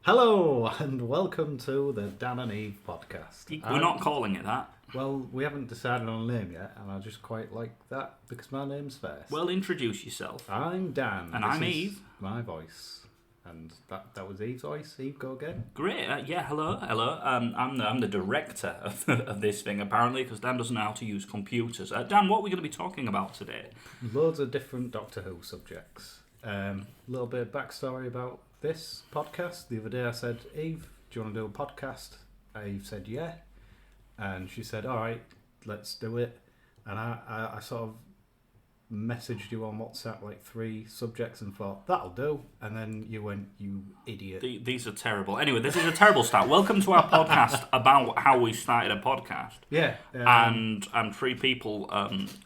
Hello and welcome to the Dan and Eve podcast. We're not calling it that. Well, we haven't decided on a name yet, and I just quite like that because my name's first. Well, introduce yourself. I'm Dan. And This I'm is Eve. My voice. And that was Eve's voice. Eve, go again. Great. Hello. I'm the director of this thing, apparently, because Dan doesn't know how to use computers. Dan, what are we going to be talking about today? Loads of different Doctor Who subjects. A little bit of backstory about this podcast. The other day I said, Eve, do you want to do a podcast? Eve said, yeah. And she said, all right, let's do it. And I sort of messaged you on WhatsApp like 3 subjects and thought, that'll do. And then you went, you idiot. These are terrible. Anyway, this is a terrible start. Welcome to our podcast about how we started a podcast. Yeah. And 3 people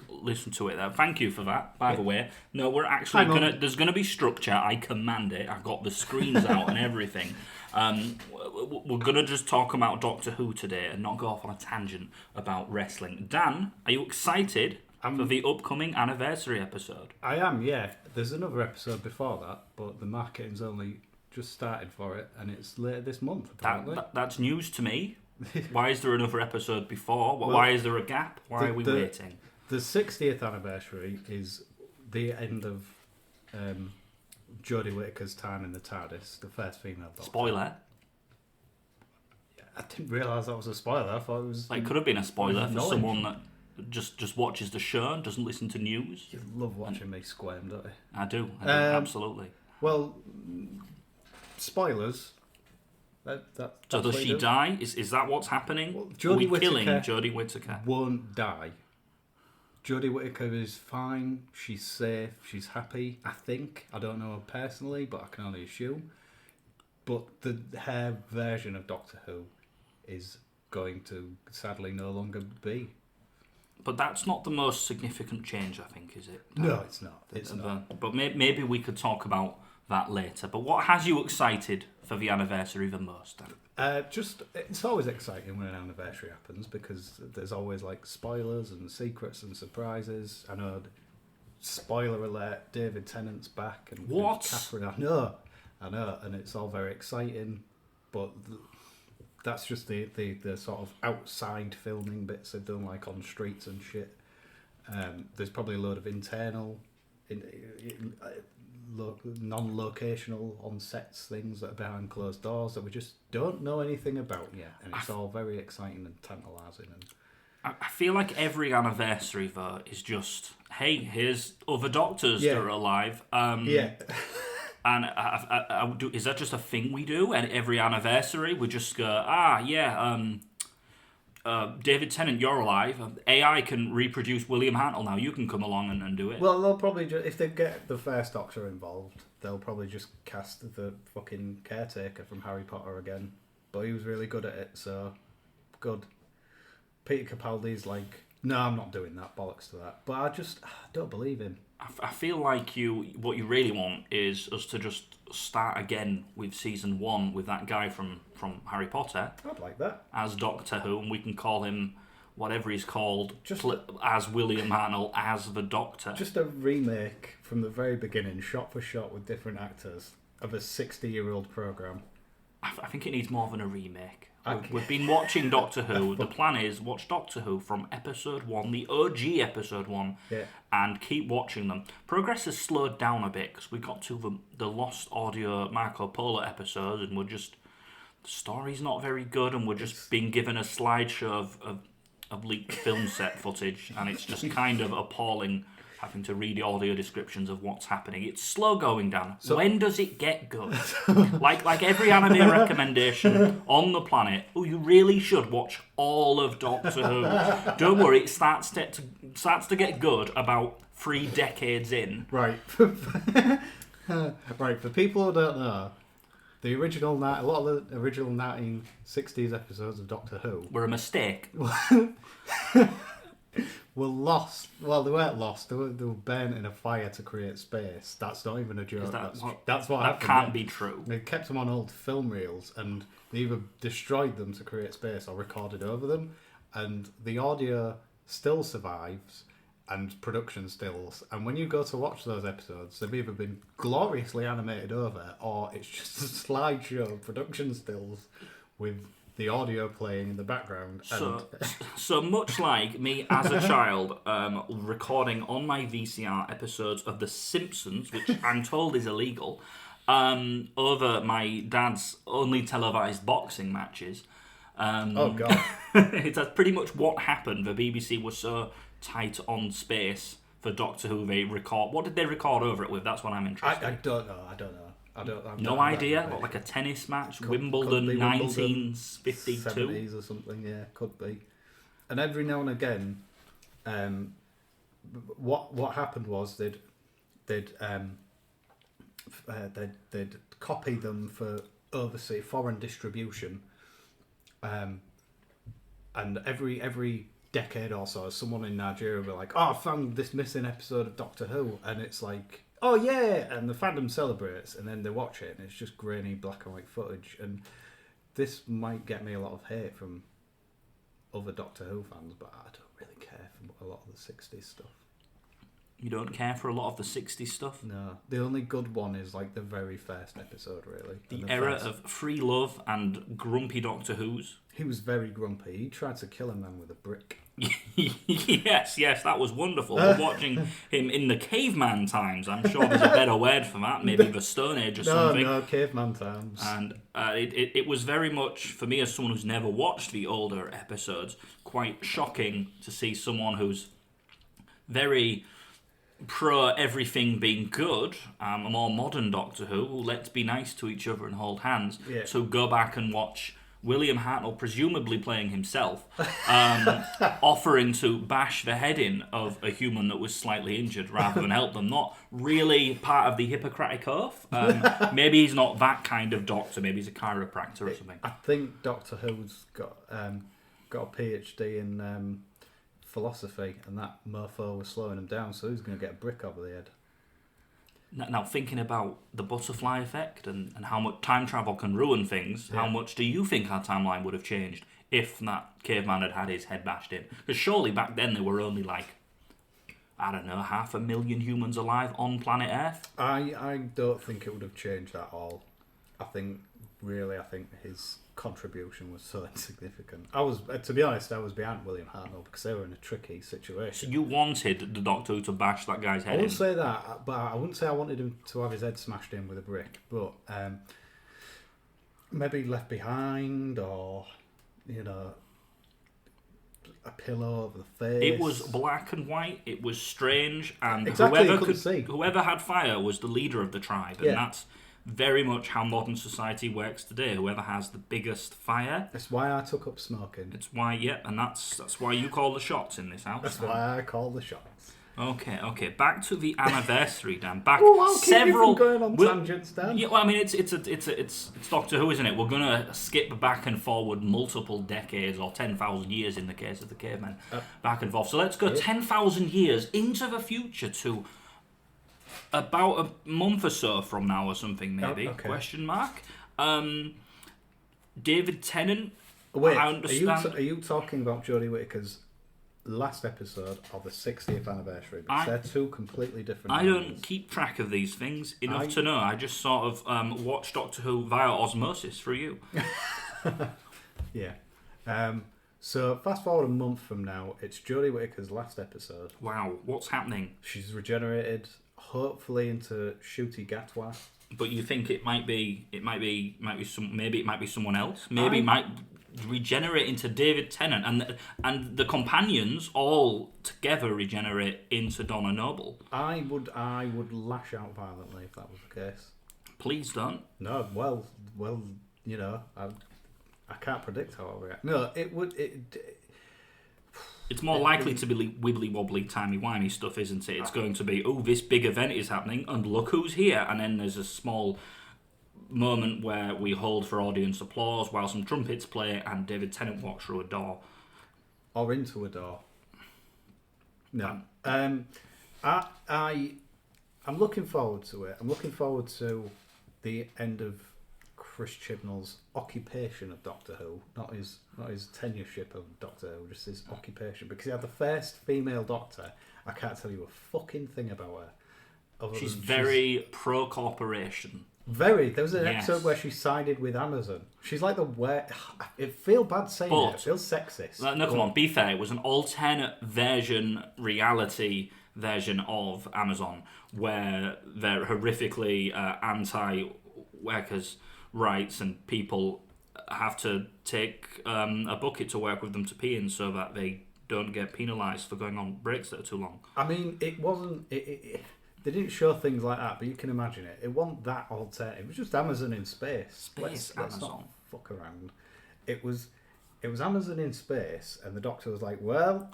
listen to it. Thank you for that, by the way. No, we're actually there's going to be structure. I command it. I've got the screens out and everything. We're going to just talk about Doctor Who today and not go off on a tangent about wrestling. Dan, are you excited for the upcoming anniversary episode? I am, yeah. There's another episode before that, but the marketing's only just started for it, and it's later this month, apparently. That's news to me. Why is there another episode before? Why is there a gap? Why are we waiting? The 60th anniversary is the end of Jodie Whittaker's time in the TARDIS, the first female Doctor. Spoiler. I didn't realise that was a spoiler. I thought it was... It could have been a spoiler for someone that just watches the show and doesn't listen to news. You love watching me squirm, don't you? I do, absolutely. Well, spoilers. So does she die? Is that what's happening? Well, Are we killing Jodie Whittaker? Won't die. Jodie Whittaker is fine. She's safe. She's happy. I think. I don't know her personally, but I can only assume. But her version of Doctor Who is going to sadly no longer be. But that's not the most significant change, I think, is it? No, it's not. It's not. But maybe we could talk about that later. But what has you excited for the anniversary the most, Dan? It's always exciting when an anniversary happens because there's always like spoilers and secrets and surprises. I know, spoiler alert, David Tennant's back and what? Catherine. I know, and it's all very exciting, but that's just the sort of outside filming bits they've done, like on streets and shit. There's probably a load of internal, non-locational on sets things that are behind closed doors that we just don't know anything about yet, and it's all very exciting and tantalising. And I feel like every anniversary though is just, hey, here's other Doctors that are alive. Yeah. And is that just a thing we do? And every anniversary we just go, David Tennant, you're alive. AI can reproduce William Hartnell now. You can come along and do it. Well, they'll probably just, if they get the first Doctor involved, they'll probably just cast the fucking caretaker from Harry Potter again. But he was really good at it, so good. Peter Capaldi's like, no, I'm not doing that, bollocks to that. But I don't believe him. I feel like what you really want is us to just start again with season 1 with that guy from Harry Potter. I'd like that. As Doctor Who, and we can call him whatever he's called, as William Hartnell, as the Doctor. Just a remake from the very beginning, shot for shot with different actors, of a 60-year-old programme. I think it needs more than a remake. We've been watching Doctor Who. The plan is watch Doctor Who from episode 1, the OG episode 1, and keep watching them. Progress has slowed down a bit because we got to the Lost Audio Marco Polo episode, and the story's not very good, and we're just being given a slideshow of leaked film set footage, and it's just kind of appalling having to read the audio descriptions of what's happening. It's slow going, Dan. So, when does it get good? like every anime recommendation on the planet, you really should watch all of Doctor Who. Don't worry, it starts to get good about 3 decades in. Right. Right, for people who don't know, a lot of the original 1960s episodes of Doctor Who were a mistake. Were lost. Well, they weren't lost. They were burnt in a fire to create space. That's not even a joke. That's what happened. That can't be true. They kept them on old film reels, and they either destroyed them to create space or recorded over them. And the audio still survives, and production stills. And when you go to watch those episodes, they've either been gloriously animated over, or it's just a slideshow of production stills with the audio playing in the background. So much like me as a child recording on my VCR episodes of The Simpsons, which I'm told is illegal, over my dad's only televised boxing matches. Oh, God. That's pretty much what happened. The BBC was so tight on space for Doctor Who. They record. What did they record over it with? That's what I'm interested in. I don't know. No idea. What, like a tennis match? Wimbledon 1952? 70s or something, yeah, could be. And every now and again, what happened was they'd copy them for overseas foreign distribution, and every decade or so, someone in Nigeria will be like, "Oh, I found this missing episode of Doctor Who," and it's like, "Oh yeah," and the fandom celebrates, and then they watch it, and it's just grainy black and white footage. And this might get me a lot of hate from other Doctor Who fans, but I don't really care for a lot of the 60s stuff. You don't care for a lot of the 60s stuff? No. The only good one is like the very first episode, really. The era of free love and grumpy Doctor Who's. He was very grumpy. He tried to kill a man with a brick. yes, that was wonderful. We're watching him in the caveman times. I'm sure there's a better word for that. Maybe the Stone Age or something. No, caveman times. And it was very much, for me as someone who's never watched the older episodes, quite shocking to see someone who's very pro everything being good, a more modern Doctor Who, let's be nice to each other and hold hands, so go back and watch William Hartnell, presumably playing himself, offering to bash the head in of a human that was slightly injured rather than help them. Not really part of the Hippocratic Oath. Maybe he's not that kind of doctor. Maybe he's a chiropractor or something. I think Doctor Who's got a PhD in philosophy, and that mofo was slowing him down, so he's going to get a brick over the head. Now, thinking about the butterfly effect and how much time travel can ruin things, how much do you think our timeline would have changed if that caveman had had his head bashed in? Because surely back then there were only 500,000 humans alive on planet Earth. I don't think it would have changed at all. I think his contribution was so insignificant. To be honest, I was behind William Hartnell because they were in a tricky situation. So you wanted the Doctor Who to bash that guy's head in? I wouldn't say that, but I wouldn't say I wanted him to have his head smashed in with a brick. But maybe left behind, or a pillow over the face. It was black and white. It was strange, and exactly, whoever had fire was the leader of the tribe, and that's very much how modern society works today. Whoever has the biggest fire. That's why I took up smoking. It's why, and that's why you call the shots in this house. That's why I call the shots. Okay. Back to the anniversary, Dan. I'll keep you from going on tangents, Dan. Yeah, well, I mean, it's Doctor Who, isn't it? We're gonna skip back and forward multiple decades, or 10,000 years in the case of the cavemen, back and forth. So let's go 10,000 years into the future to about a month or so from now, or something, maybe. Okay. Question mark. David Tennant. Wait, I understand. Are you talking about Jodie Whittaker's last episode of the 60th anniversary? Because they're two completely different. I don't keep track of these things enough to know. I just sort of watch Doctor Who via osmosis through you. Yeah. So fast forward a month from now, it's Jodie Whittaker's last episode. Wow, what's happening? She's regenerated, hopefully into Shooty Gatwa. But you think it might be someone else? Maybe it might regenerate into David Tennant, and the companions all together regenerate into Donna Noble. I would lash out violently if that was the case. Please don't. No, well, I can't predict how I'll react. No, it's more likely to be wibbly wobbly, timey wimey stuff, isn't it? It's going to be, this big event is happening, and look who's here, and then there's a small moment where we hold for audience applause while some trumpets play, and David Tennant walks through a door, or into a door. No, I'm looking forward to it. I'm looking forward to the end of Chris Chibnall's occupation of Doctor Who, not his tenureship of Doctor Who, just his occupation, because he had the first female Doctor. I can't tell you a fucking thing about her. She's very pro-corporation. Very. There was an episode where she sided with Amazon. She's like it feels bad saying it. It feels sexist. No, come on. Be fair. It was an alternate reality version of Amazon, where they're horrifically anti-workers' rights, and people have to take a bucket to work with them to pee in, so that they don't get penalised for going on breaks that are too long. I mean, it wasn't. They didn't show things like that, but you can imagine it. It wasn't that alternative. It was just Amazon in space. Let's not fuck around. It was Amazon in space, and the Doctor was like, "Well,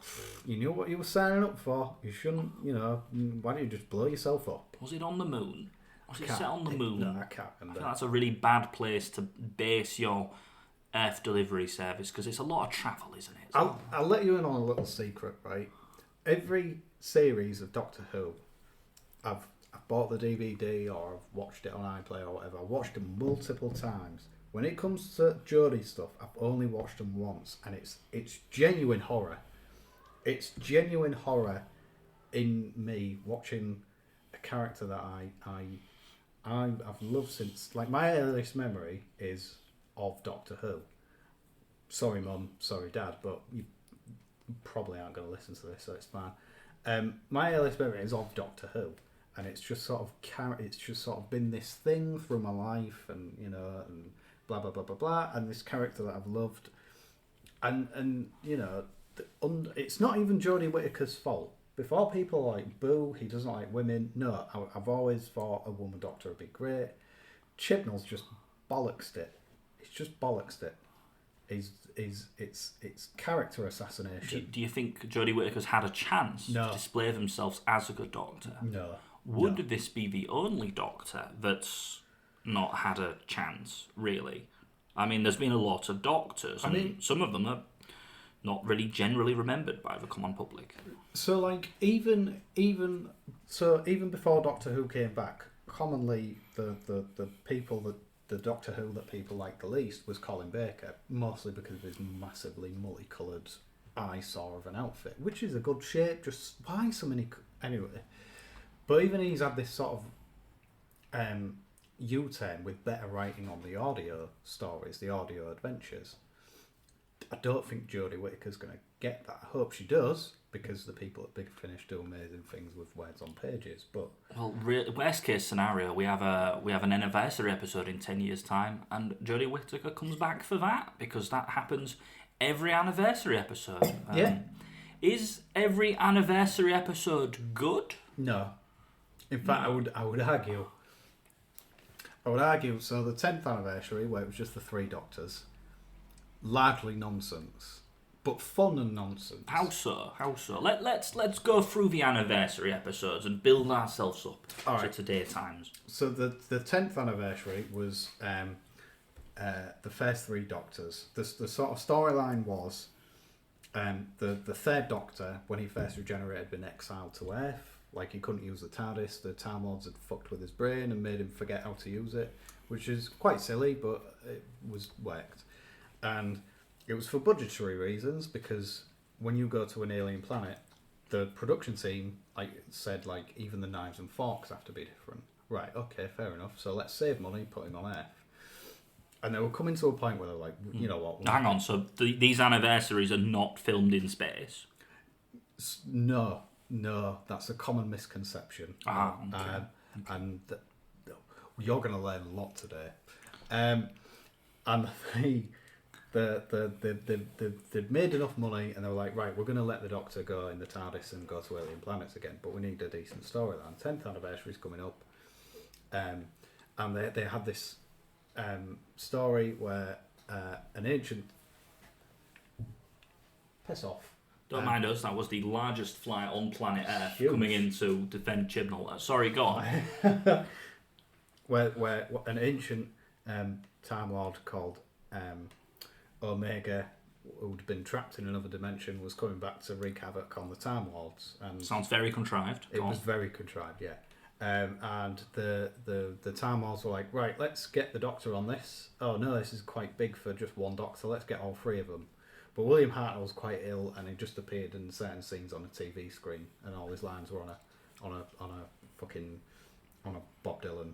you knew what you were signing up for. You shouldn't, why don't you just blow yourself up?" Was it on the moon? Was it set on the moon? No, I can't remember. I feel that's a really bad place to base your Earth delivery service, because it's a lot of travel, isn't it? I'll let you in on a little secret, right? Every series of Doctor Who, I've bought the DVD or I've watched it on iPlayer or whatever. I've watched them multiple times. When it comes to Jodie stuff, I've only watched them once, and it's genuine horror. It's genuine horror in me watching a character that I've loved since, like, my earliest memory is of Doctor Who. Sorry, Mum, sorry, Dad, but you probably aren't going to listen to this, so it's fine. My earliest memory is of Doctor Who, and it's just sort of been this thing through my life, and and blah blah blah blah blah, and this character that I've loved, and it's not even Jodie Whittaker's fault. Before people are like, boo, he doesn't like women. No, I've always thought a woman Doctor would be great. Chibnall's just bollocksed it. He's just bollocksed it. It's character assassination. Do you think Jodie Whittaker's had a chance to display themselves as a good Doctor? No. Would this be the only Doctor that's not had a chance, really? I mean, there's been a lot of Doctors, and some of them are not really generally remembered by the common public. So, like, even before Doctor Who came back, commonly the people that the Doctor Who that people liked the least was Colin Baker, mostly because of his massively multicoloured eyesore of an outfit, which is a good shape. Just why so many anyway? But even he's had this sort of U-turn with better writing on the audio stories, the audio adventures. I don't think Jodie Whittaker's going to get that. I hope she does, because the people at Big Finish do amazing things with words on pages. But worst case scenario, we have an anniversary episode in 10 years' time, and Jodie Whittaker comes back for that, because that happens every anniversary episode. Is every anniversary episode good? No. In fact, I would argue. So the 10th anniversary, where it was just the 3 Doctors, largely nonsense, but fun and nonsense. How so? Let's go through the anniversary episodes and build ourselves up to today's times. So the 10th anniversary was the first 3 Doctors. The sort of storyline was the 3rd Doctor, when he first regenerated, been exiled to Earth. Like, he couldn't use the TARDIS. The Time Lords had fucked with his brain and made him forget how to use it, which is quite silly, but it worked. And it was for budgetary reasons, because when you go to an alien planet, the production team said even the knives and forks have to be different. Right, okay, fair enough. So let's save money, put him on Earth. And they were coming to a point where they're like, you know what? Hang on, so these anniversaries are not filmed in space? No, that's a common misconception. Okay. And you're going to learn a lot today. And they'd made enough money, and they were like, right, we're going to let the Doctor go in the TARDIS and go to alien planets again, but we need a decent storyline. 10th anniversary is coming up, and they had this story where an ancient... Piss off. Don't mind us, that was the largest flight on planet Earth coming in to defend Chibnall. Sorry, go on. where an ancient Time Lord called Omega, who'd been trapped in another dimension, was coming back to wreak havoc on the Time Lords. And sounds very contrived. It was very contrived, yeah. And the Time Lords were like, right, let's get the Doctor on this. Oh no, this is quite big for just one Doctor. Let's get all three of them. But William Hartnell was quite ill, and he just appeared in certain scenes on a TV screen, and all his lines were on a Bob Dylan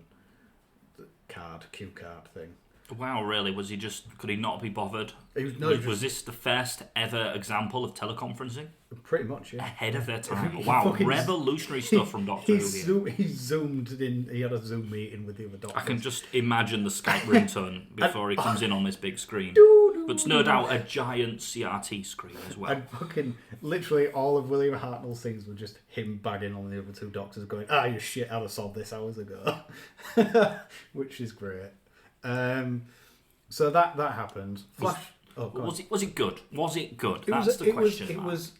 cue card thing. Wow, really? Was he just? Could he not be bothered? Was this the first ever example of teleconferencing? Pretty much, yeah. Ahead of their time. Wow, revolutionary stuff from Doctor Who. He zoomed in. He had a Zoom meeting with the other Doctors. I can just imagine the Skype ringtone before he comes in on this big screen. But it's no doubt a giant CRT screen as well. And fucking literally all of William Hartnell's scenes were just him bagging on the other two Doctors, going, you shit, I'd have solved this hours ago. Which is great. So that happened. Flash. Was it good? Was it good? That's the question.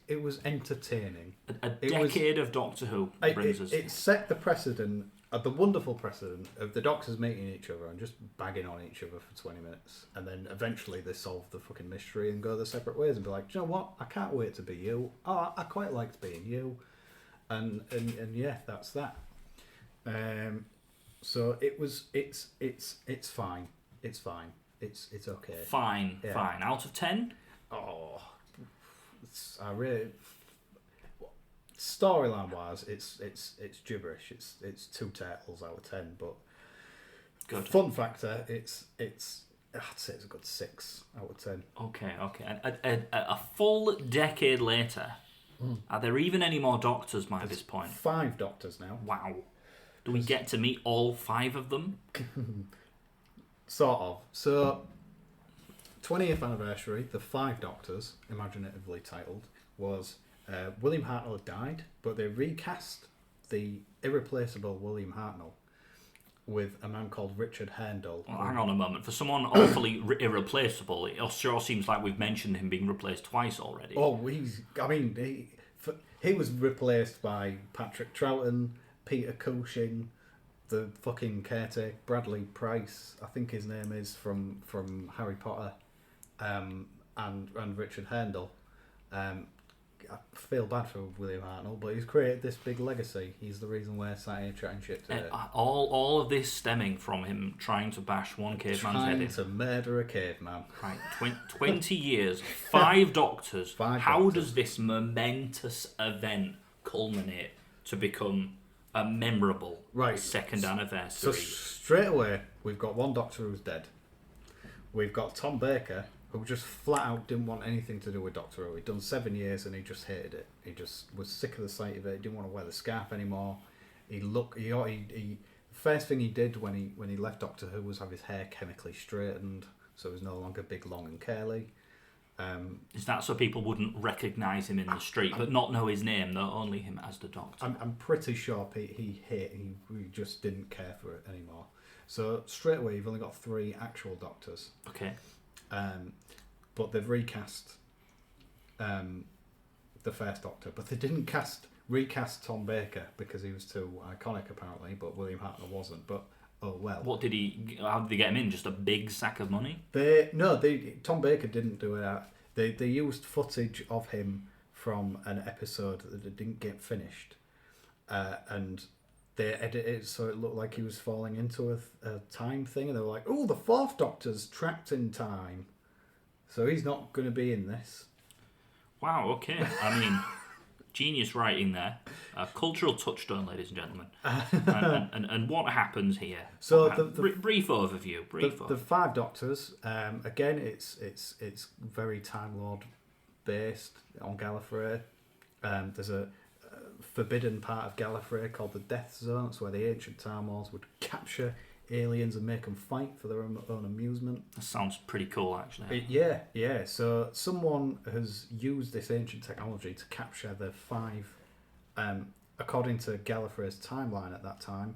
It was entertaining. A decade of Doctor Who brings us. It set the precedent, the wonderful precedent of the Doctors meeting each other and just bagging on each other for 20 minutes, and then eventually they solve the fucking mystery and go their separate ways and be like, do you know what? I can't wait to be you. Oh, I quite liked being you, and yeah, that's that. So it's fine. It's fine. It's okay. Fine. Out of 10? Oh, storyline wise, it's gibberish. It's 2 turtles out of 10, but good. Fun factor, I'd say it's a good 6 out of 10. Okay. A full decade later, are there even any more Doctors by this point? 5 Doctors now. Wow. Do we get to meet all 5 of them? Sort of. So, 20th anniversary, the 5 Doctors, imaginatively titled, was William Hartnell had died, but they recast the irreplaceable William Hartnell with a man called Richard Hurndall. Well, hang on a moment. For someone awfully irreplaceable, it sure seems like we've mentioned him being replaced twice already. Oh, he was replaced by Patrick Troughton, Peter Cushing, the fucking caretaker, Bradley Price, I think his name is, from Harry Potter, and Richard Hurndall. I feel bad for William Hartnell, but he's created this big legacy. He's the reason we're sat here chatting shit today. All of this stemming from him trying to bash one caveman's head in. Trying to murder a caveman. Right, 20 years, 5 Doctors. How does this momentous event culminate to become a memorable second anniversary? So straight away, we've got one Doctor who's dead. We've got Tom Baker, who just flat out didn't want anything to do with Doctor Who. He'd done 7 years and he just hated it. He just was sick of the sight of it. He didn't want to wear the scarf anymore. He first thing he did when he left Doctor Who was have his hair chemically straightened, so it was no longer big, long and curly. Is that so people wouldn't recognise him in the street, but not know his name, though only him as the Doctor? I'm pretty sure he just didn't care for it anymore. So straight away, you've only got 3 actual Doctors. Okay. But they've recast the first Doctor, but they didn't recast Tom Baker because he was too iconic apparently, but William Hartnell wasn't. But oh well. How did they get him in? Just a big sack of money? Tom Baker didn't do it. They used footage of him from an episode that didn't get finished, and they edited it so it looked like he was falling into a time thing, and they were like, "Oh, the 4th Doctor's trapped in time, so he's not going to be in this." Wow. Okay. I mean, genius writing there. A cultural touchstone, ladies and gentlemen. And what happens here? So brief overview. The 5 Doctors. Again, it's very Time Lord based on Gallifrey. There's a forbidden part of Gallifrey called the Death Zone. That's where the ancient Time Lords would capture aliens and make them fight for their own amusement. That sounds pretty cool, actually. Yeah. So someone has used this ancient technology to capture the 5, according to Gallifrey's timeline at that time,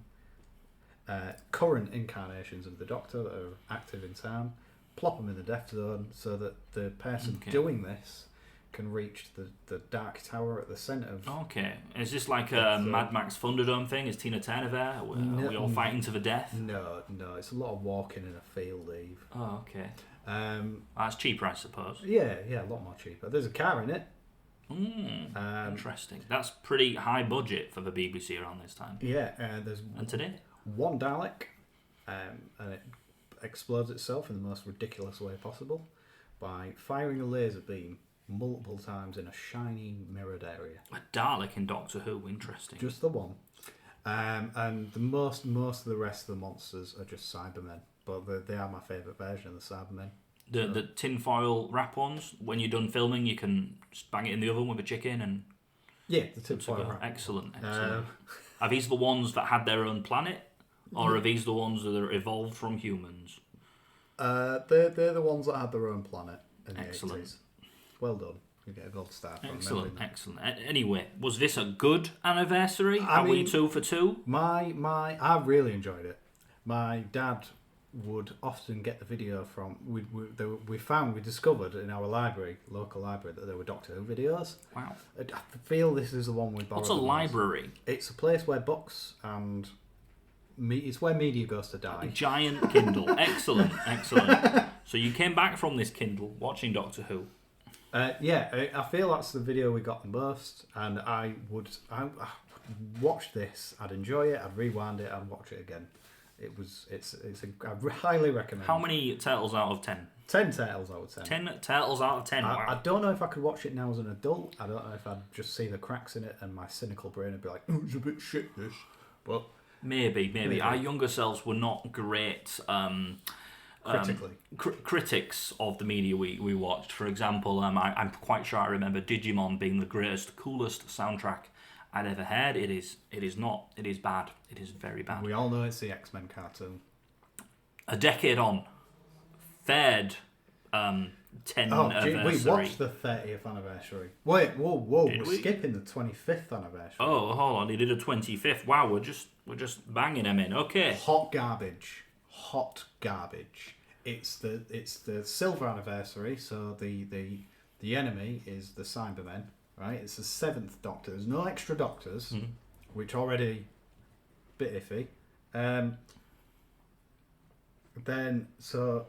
current incarnations of the Doctor that are active in time, plop them in the Death Zone so that the person doing this can reach the Dark Tower at the centre of... Okay. Is this like a Mad Max Thunderdome thing? Is Tina Turner there? Are we all fighting to the death? No. It's a lot of walking in a field, Eve. Oh, okay. That's cheaper, I suppose. Yeah, a lot more cheaper. There's a car in it. Interesting. That's pretty high budget for the BBC around this time. Yeah, there's today? one Dalek, and it explodes itself in the most ridiculous way possible by firing a laser beam multiple times in a shiny mirrored area. A Dalek in Doctor Who, interesting. Just the one. And the most of the rest of the monsters are just Cybermen, but they are my favourite version of the Cybermen. The tinfoil wrap ones, when you're done filming, you can just bang it in the oven with a chicken and... Yeah, the tinfoil wrap. Excellent. Are these the ones that had their own planet? Or are these the ones that are evolved from humans? They're the ones that had their own planet in the Excellent. 80s. Well done. You get a gold star for Excellent. Anyway, was this a good anniversary? Are we 2 for 2? I really enjoyed it. My dad would often get the video from... We discovered in our local library, that there were Doctor Who videos. Wow. I feel this is the one we borrowed. What's a library? It's a place where books and... It's where media goes to die. A giant Kindle. Excellent. So you came back from this Kindle watching Doctor Who. I feel that's the video we got the most, and I would watch this. I'd enjoy it. I'd rewind it. I'd watch it again. I highly recommend. How many turtles out of 10? 10 turtles out of 10. 10 turtles out of 10. Wow. I don't know if I could watch it now as an adult. I don't know if I'd just see the cracks in it, and my cynical brain would be like, "Oh, it's a bit shit, this." But maybe our younger selves were not great. Critics of the media we watched. For example, I'm quite sure I remember Digimon being the greatest, coolest soundtrack I'd ever heard. It is not. It is bad. It is very bad. We all know it's the X-Men cartoon. A decade on, third 10 anniversary. We watched the 30th anniversary. Wait, whoa, we're skipping the 25th anniversary. Oh, hold on, he did a 25th. Wow, we're just banging him in. Okay. Hot garbage. It's the silver anniversary, so the enemy is the Cybermen, right? It's the 7th Doctor. There's no extra Doctors, which already a bit iffy. Then so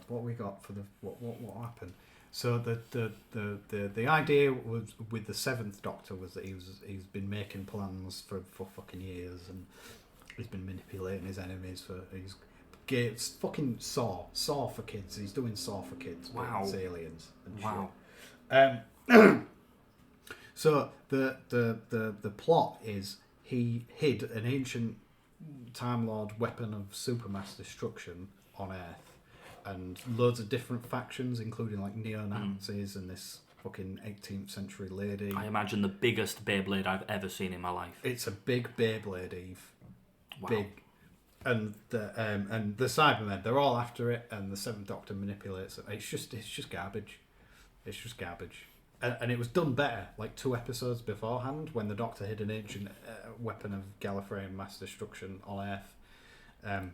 what we got for the what happened? So the idea was with the 7th Doctor was that he's been making plans for fucking years, and he's been manipulating his enemies for it's fucking Saw for kids. He's doing Saw for kids. Wow. It's aliens and wow. shit. So the plot is he hid an ancient Time Lord weapon of supermass destruction on Earth, and loads of different factions, including like neo-Nazis and this fucking 18th century lady. I imagine the biggest Beyblade I've ever seen in my life. It's a big Beyblade, Eve. Wow. Big. And the Cybermen, they're all after it, and the 7th Doctor manipulates it. It's just garbage. It's just garbage. And it was done better, like 2 episodes beforehand, when the Doctor hid an ancient weapon of Gallifreyan mass destruction on Earth. And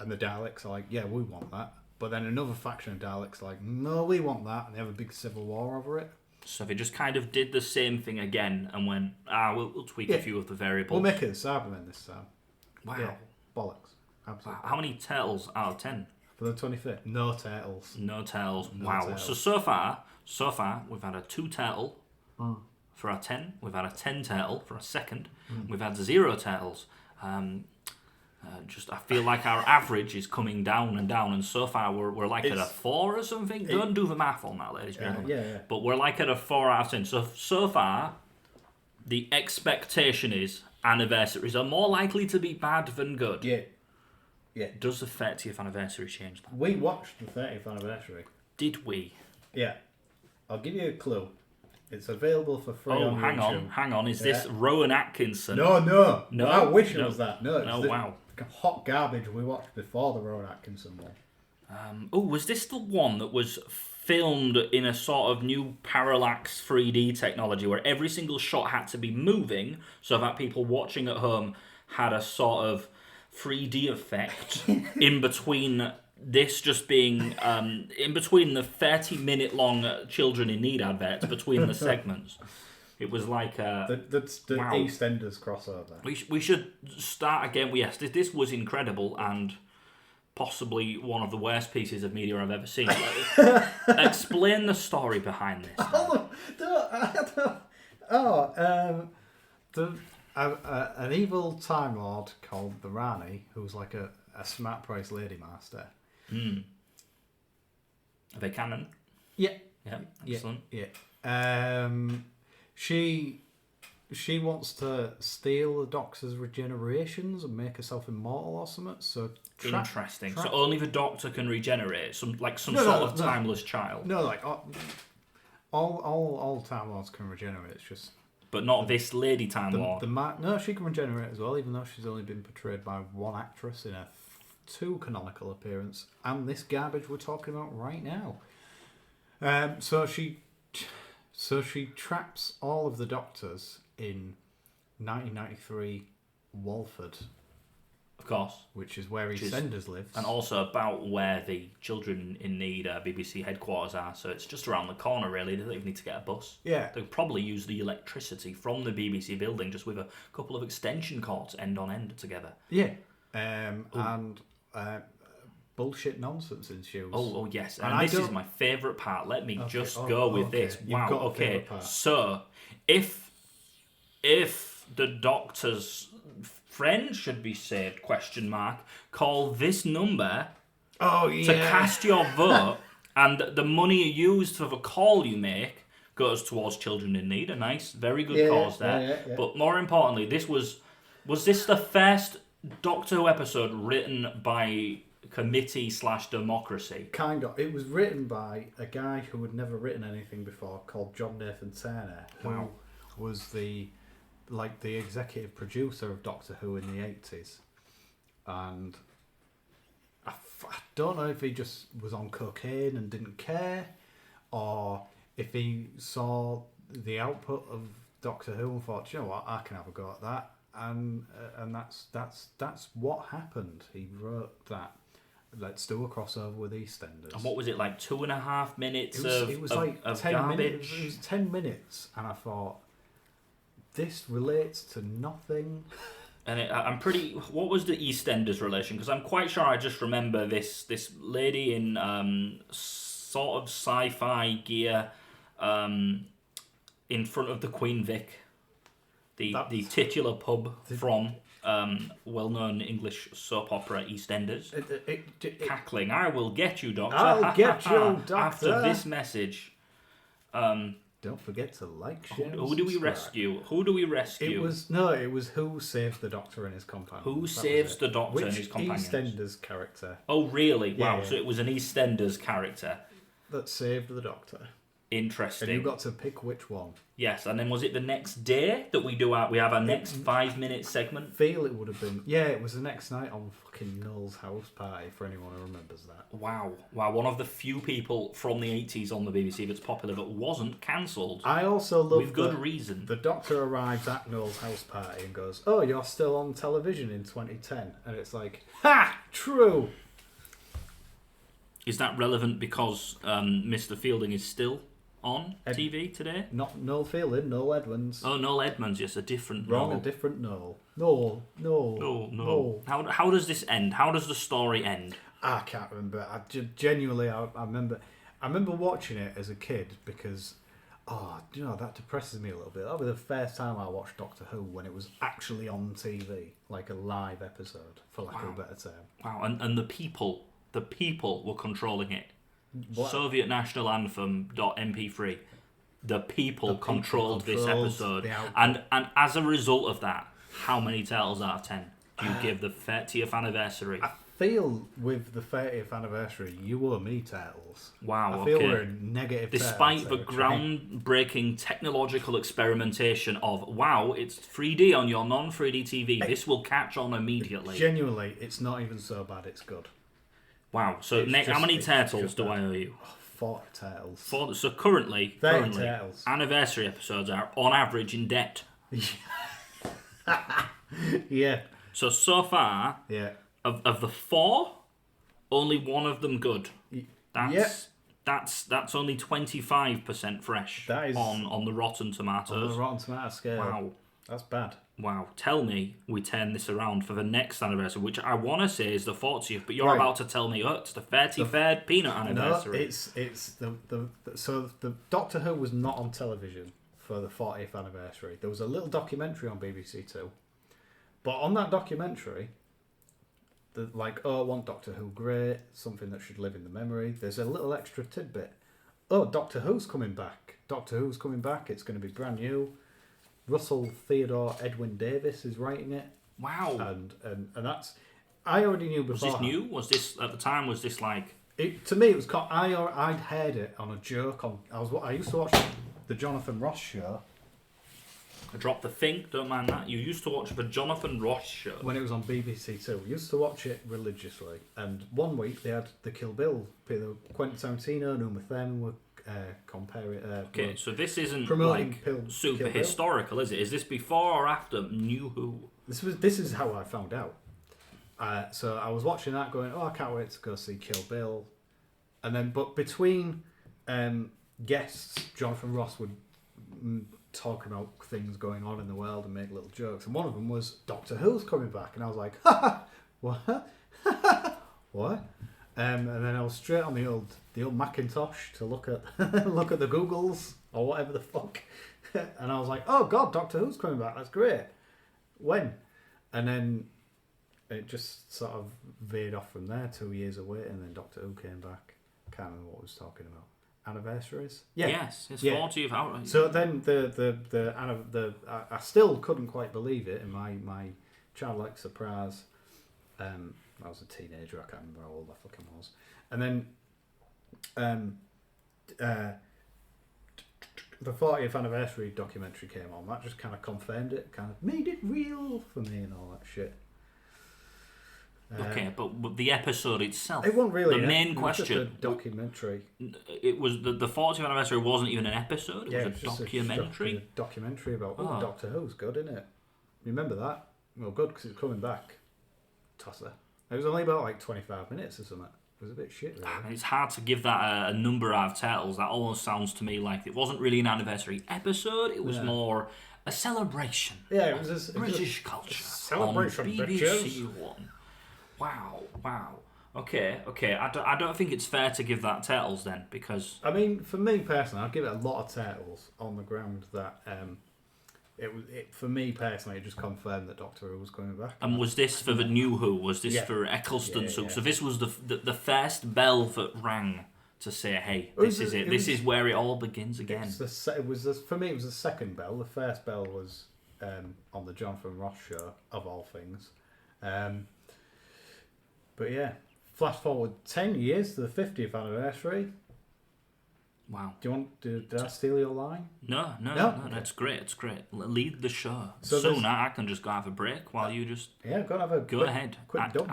the Daleks are like, yeah, we want that. But then another faction of Daleks are like, no, we want that. And they have a big civil war over it. So they just kind of did the same thing again and went, we'll tweak a few of the variables. We'll make it Cybermen this time. Wow. Yeah, bollocks. Absolutely. How many turtles out of 10? For the 25th? No turtles. No turtles. No wow. turtles. So far, we've had a 2 turtle for our 10. We've had a 10 turtle for a second. We've had 0 turtles. I feel like our average is coming down and down, and so far we're like at a 4 or something. Don't do the math on that, ladies and gentlemen. Yeah. But we're like at a 4 out of 10. So far, the expectation is anniversaries are more likely to be bad than good. Yeah. Does the 30th anniversary change that? We watched the 30th anniversary. Did we? Yeah. I'll give you a clue. It's available for free on YouTube. Hang on. Is this Rowan Atkinson? No. I wish it was that. No, it's wow. Hot garbage we watched before the Rowan Atkinson one. Was this the one that was filmed in a sort of new parallax 3D technology where every single shot had to be moving so that people watching at home had a sort of 3D effect in between this just being in between the 30-minute long Children in Need adverts between the segments? It was like the wow. EastEnders crossover. We should start again. Yes, this was incredible, and possibly one of the worst pieces of media I've ever seen. Explain the story behind this. An evil Time Lord called the Rani, who's like a smart price lady master. Are they canon? Yeah. Yeah, excellent. Yeah. She wants to steal the Doctor's regenerations and make herself immortal or something. So interesting. So only the Doctor can regenerate, some sort of timeless child. No, like all Time Lords can regenerate. It's just. But not this lady Time Lord. No, she can regenerate as well, even though she's only been portrayed by one actress in a 2 canonical appearance, and this garbage we're talking about right now. So she traps all of the Doctors in 1993 Walford. Of course. Which is where EastEnders lives. And also about where the Children in Need BBC headquarters are, so it's just around the corner really. They don't even need to get a bus. Yeah. They'll probably use the electricity from the BBC building just with a couple of extension cords end on end together. Yeah. Bullshit nonsense ensues. Oh yes, and this is my favourite part. Let me go with this. Wow. Okay. So, if the Doctor's friend should be saved? ? Call this number. To cast your vote, and the money you used for the call you make goes towards Children in Need. A nice, very good cause there. Yeah. But more importantly, this was this the first Doctor Who episode written by committee/democracy? Kind of. It was written by a guy who had never written anything before, called John Nathan Turner, who was the executive producer of Doctor Who in the 80s. And I don't know if he just was on cocaine and didn't care, or if he saw the output of Doctor Who and thought, you know what, I can have a go at that. And that's what happened. He wrote that. Let's do a crossover with EastEnders. And what was it, like 2.5 minutes it was like 10 garbage? Minutes. It was 10 minutes, and I thought, this relates to nothing. And I'm pretty. What was the EastEnders relation? Because I'm quite sure I just remember this lady in sort of sci-fi gear in front of the Queen Vic, the titular pub from well-known English soap opera EastEnders. Cackling, I will get you, Doctor. I'll get you, Doctor. After this message. Don't forget to like, share, Who do we rescue? Who do we rescue? It was who saves the Doctor and his companions. Who saves the Doctor and his companions? EastEnders character. Oh, really? Wow. Yeah. So it was an EastEnders character that saved the Doctor. Interesting. And you got to pick which one. Yes, and then was it the next day that we have our next 5-minute segment? I feel it would have been. Yeah, it was the next night on fucking Noel's house party, for anyone who remembers that. Wow. One of the few people from the 80s on the BBC that's popular that wasn't cancelled. I also love with good reason. The Doctor arrives at Noel's house party and goes, "Oh, you're still on television in 2010," and it's like, ha, true. Is that relevant because Mr. Fielding is still on TV today? Not Noel Fielding, Noel Edmonds. Oh, Noel Edmonds, yes, a different Wrong, Noel. A different Noel. No. How does this end? How does the story end? I can't remember. Genuinely, I remember watching it as a kid because, that depresses me a little bit. That was the first time I watched Doctor Who when it was actually on TV, like a live episode, for lack of a better term. Wow, and the people were controlling it. What? Soviet National Anthem .mp3. The people controlled this episode, and as a result of that, how many turtles out of 10 do you give the 30th anniversary? I feel with the 30th anniversary, you owe me turtles. Wow, I feel we're in negative. Despite the groundbreaking technological experimentation of it's 3D on your non-3D TV, this will catch on immediately. Genuinely, it's not even so bad. It's good. Wow. So how many turtles do I owe you? 40 turtles. So currently, turtles. Anniversary episodes are on average in debt. Yeah. So far, of the 4, only one of them good. That's only 25% fresh. That is on the Rotten Tomatoes. On the Rotten Tomatoes scale. Wow. That's bad. Wow. Tell me we turn this around for the next anniversary, which I want to say is the 40th, but you're Right. about to tell me, it's the 33rd peanut anniversary. No, it's so the Doctor Who was not on television for the 40th anniversary. There was a little documentary on BBC Two, but on that documentary, I want Doctor Who great, something that should live in the memory. There's a little extra tidbit. Oh, Doctor Who's coming back. Doctor Who's coming back. It's going to be brand new. Russell Theodore Edwin Davis is writing it. Wow. And that's... I already knew before. Was this new? Was this, at the time, was this like... To me, it was... I'd heard it on a joke. I used to watch the Jonathan Ross show. I dropped the think, don't mind that. You used to watch the Jonathan Ross show. When it was on BBC Two. We used to watch it religiously. And one week, they had the Kill Bill. Quentin Tarantino and Uma Thurman were comparing... Okay, so this isn't promoting super historical, is it? Is this before or after New Who? This is how I found out. So I was watching that going, I can't wait to go see Kill Bill. And then, but between guests, Jonathan Ross would talk about things going on in the world and make little jokes. And one of them was, Doctor Who's coming back. And I was like, what? What? And then I was straight on the old Macintosh to look at the Googles or whatever the fuck. And I was like, oh God, Doctor Who's coming back. That's great. When? And then it just sort of veered off from there. 2 years away, and then Doctor Who came back. Can't remember what I was talking about. Anniversaries? Yeah. Yes, it's 40th outright. So then I still couldn't quite believe it in my childlike surprise. I was a teenager. I can't remember how old I fucking was. And then the 40th anniversary documentary came on. That just kind of confirmed it, kind of made it real for me and all that shit. Okay, but the episode itself, it wasn't really the main question. Just a documentary. It was the 40th anniversary wasn't even an episode. It was a documentary. A documentary about Doctor Who's good, isn't it? Remember that? Well, good because it's coming back. Tosser. It was only about 25 minutes or something. It was a bit shit, really. I mean, it's hard to give that a number out of titles. That almost sounds to me like it wasn't really an anniversary episode. It was more a celebration. Yeah, it was a British culture. Celebration, on BBC One. Wow. Okay. I don't think it's fair to give that titles then, because... I mean, for me personally, I'd give it a lot of titles on the ground that... for me personally, it just confirmed that Doctor Who was coming back. And was this for the New Who? Was this for Eccleston? So this was the first bell that rang to say, hey, this is it. This is where it all begins again. For me, it was the second bell. The first bell was on the Jonathan Ross show, of all things. But yeah, flash forward 10 years to the 50th anniversary. Wow. Did I steal your line? No, Okay. That's great. It's great. Lead the show. So I can just go have a break while you just... Yeah, go ahead. Quick dump.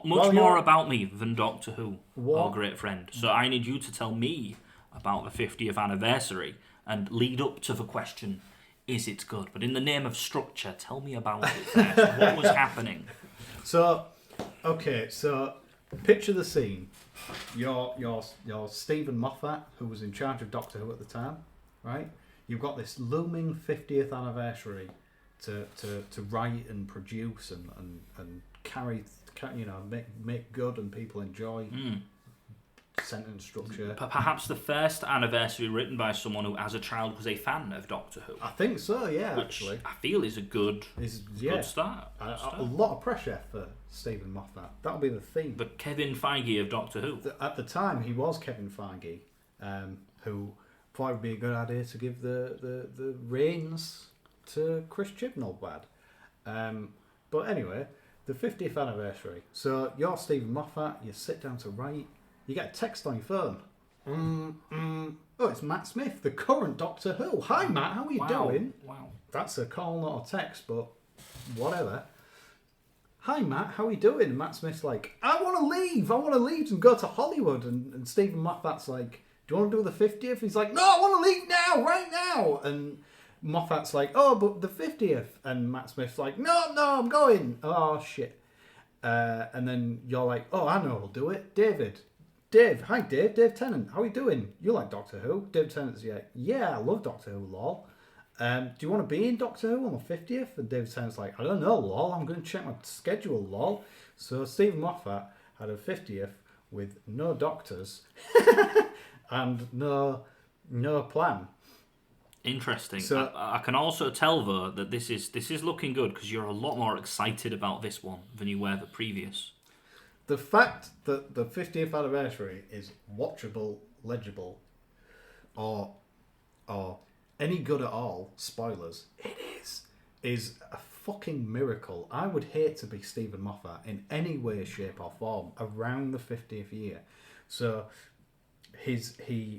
Much more about me than Doctor Who, our great friend. So I need you to tell me about the 50th anniversary and lead up to the question, is it good? But in the name of structure, tell me about it first. What was happening? So picture the scene. You're Stephen Moffat, who was in charge of Doctor Who at the time, right? You've got this looming 50th anniversary to write and produce and carry, make good and people enjoy. Sentence structure. Perhaps the first anniversary written by someone who, as a child, was a fan of Doctor Who. I think so, yeah. Which actually, I feel is a good start. A lot of pressure for Stephen Moffat. That'll be the theme. But Kevin Feige of Doctor Who. At the time, he was Kevin Feige, who thought it would be a good idea to give the reins to Chris Chibnall, but anyway, the 50th anniversary. So you're Stephen Moffat. You sit down to write. You get a text on your phone. Oh, it's Matt Smith, the current Doctor Who. Hi, Matt. How are you doing? Wow. That's a call, not a text, but whatever. Hi, Matt. How are you doing? And Matt Smith's like, I want to leave. I want to leave and go to Hollywood. And Stephen Moffat's like, do you want to do the 50th? He's like, no, I want to leave now, right now. And Moffat's like, oh, but the 50th. And Matt Smith's like, no, I'm going. Oh, shit. And then you're like, oh, I know who'll do it. Dave, hi Dave Tennant, how are you doing? You like Doctor Who? Dave Tennant's yeah, I love Doctor Who, lol. do you want to be in Doctor Who on the 50th? And David Tennant's like, I don't know, lol. I'm going to check my schedule, lol. So Stephen Moffat had a 50th with no doctors and no plan. Interesting. So, I can also tell though that this is looking good because you're a lot more excited about this one than you were the previous. The fact that the 50th anniversary is watchable, legible, or any good at all, spoilers, it is a fucking miracle. I would hate to be Stephen Moffat in any way, shape or form around the 50th year. So he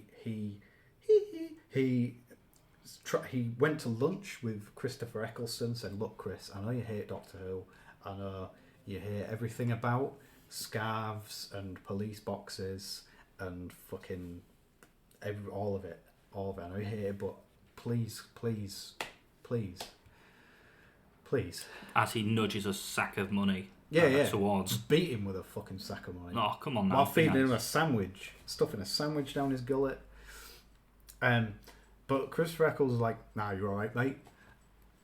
went to lunch with Christopher Eccleston, said, look, Chris, I know you hate Doctor Who. I know you hate everything about scarves and police boxes and fucking all of it. I know you hate it, but please. As he nudges a sack of money towards. Beat him with a fucking sack of money. Oh, come on now. While feeding him a sandwich. Stuffing a sandwich down his gullet. But Christopher Eccleston was like, nah, you're alright, mate.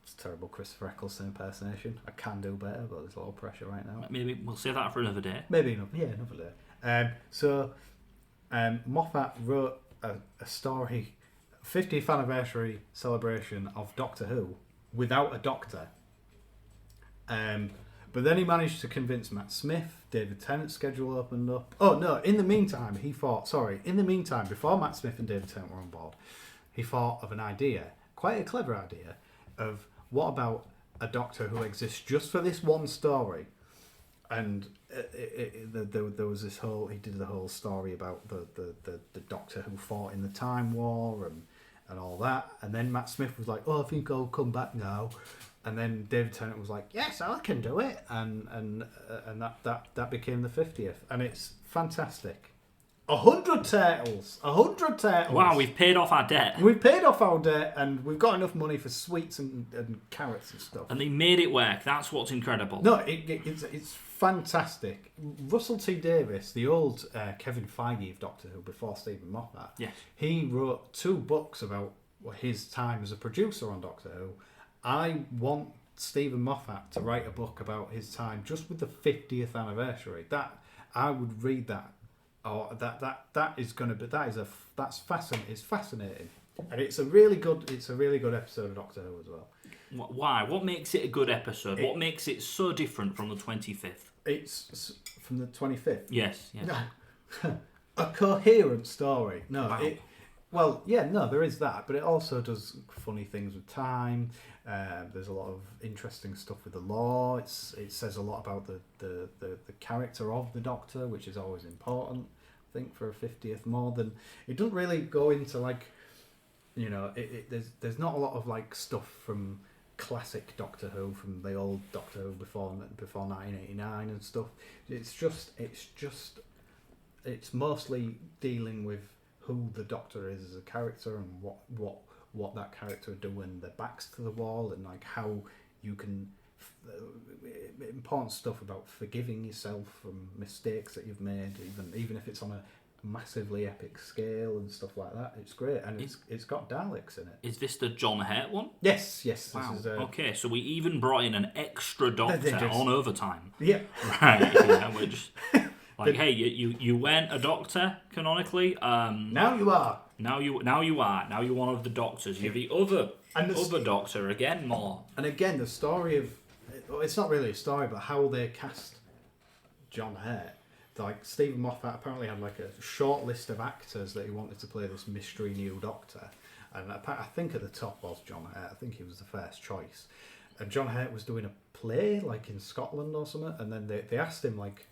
It's a terrible Christopher Eccleston impersonation. I can do better, but there's a lot of pressure right now. Maybe we'll save that for another day. Maybe another day. So Moffat wrote a story, 50th anniversary celebration of Doctor Who without a doctor. But then he managed to convince Matt Smith. David Tennant's schedule opened up. Oh no! In the meantime, before Matt Smith and David Tennant were on board, he thought of an idea, quite a clever idea, of what about a Doctor who exists just for this one story. And there was this whole. He did the whole story about the Doctor who fought in the Time War and all that. And then Matt Smith was like, "Oh, I think I'll come back now." And then David Tennant was like, "Yes, I can do it." And that became the 50th, and it's fantastic. 100 turtles. Wow, we've paid off our debt. We've paid off our debt, and we've got enough money for sweets and carrots and stuff. And they made it work. That's what's incredible. No, it's fantastic. Russell T Davies, the old Kevin Feige of Doctor Who before Stephen Moffat, yes, he wrote 2 books about his time as a producer on Doctor Who. I want Stephen Moffat to write a book about his time just with the 50th anniversary. That I would read that. Oh, that's fascinating. It's fascinating, and it's a really good episode of Doctor Who as well. Why? What makes it a good episode? What makes it so different from the 25th? It's from the 25th. Yes. A coherent story. No, wow. there is that, but it also does funny things with time. There's a lot of interesting stuff with the law. It says a lot about the character of the Doctor, which is always important, I think, for a 50th more than... It doesn't really go into, like, you know, there's not a lot of, like, stuff from classic Doctor Who, from the old Doctor Who before 1989 and stuff. It's mostly dealing with who the Doctor is as a character and what that character would do when their back's to the wall, and like how you can important stuff about forgiving yourself from mistakes that you've made, even if it's on a massively epic scale and stuff like that. It's great, and it's got Daleks in it. Is this the John Hurt one? Yes. Wow. This is okay, so we even brought in an extra Doctor on overtime. Yeah. Right. Yeah, we're just like, hey, you weren't a Doctor canonically. Now you are. Now you are. Now you're one of the Doctors. You're the other Doctor again. More. And again, the story of it's not really a story, but how they cast John Hurt. Like Stephen Moffat apparently had like a short list of actors that he wanted to play this mystery new Doctor, and I think at the top was John Hurt. I think he was the first choice. And John Hurt was doing a play like in Scotland or something, and then they asked him like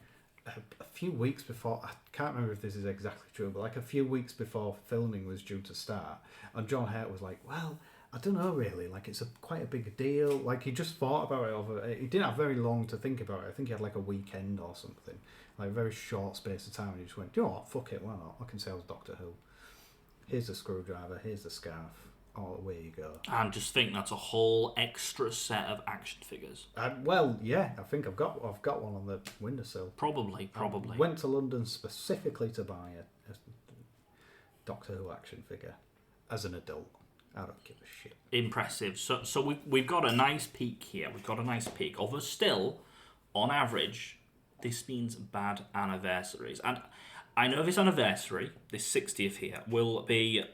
a few weeks before, I can't remember if this is exactly true, but like a few weeks before filming was due to start, and John Hurt was like, well, I don't know really, like it's quite a big deal. Like he just thought about it he didn't have very long to think about it. I think he had like a weekend or something, like a very short space of time, and he just went, you know what, fuck it, why not? I can say I was Doctor Who. Here's the screwdriver, here's the scarf. Oh, away you go. And just think that's a whole extra set of action figures. Well, yeah, I think I've got one on the windowsill. Probably. I went to London specifically to buy a Doctor Who action figure as an adult. I don't give a shit. Impressive. So we've got a nice peak here. We've got a nice peak. Although still, on average, this means bad anniversaries. And I know this anniversary, this 60th here, will be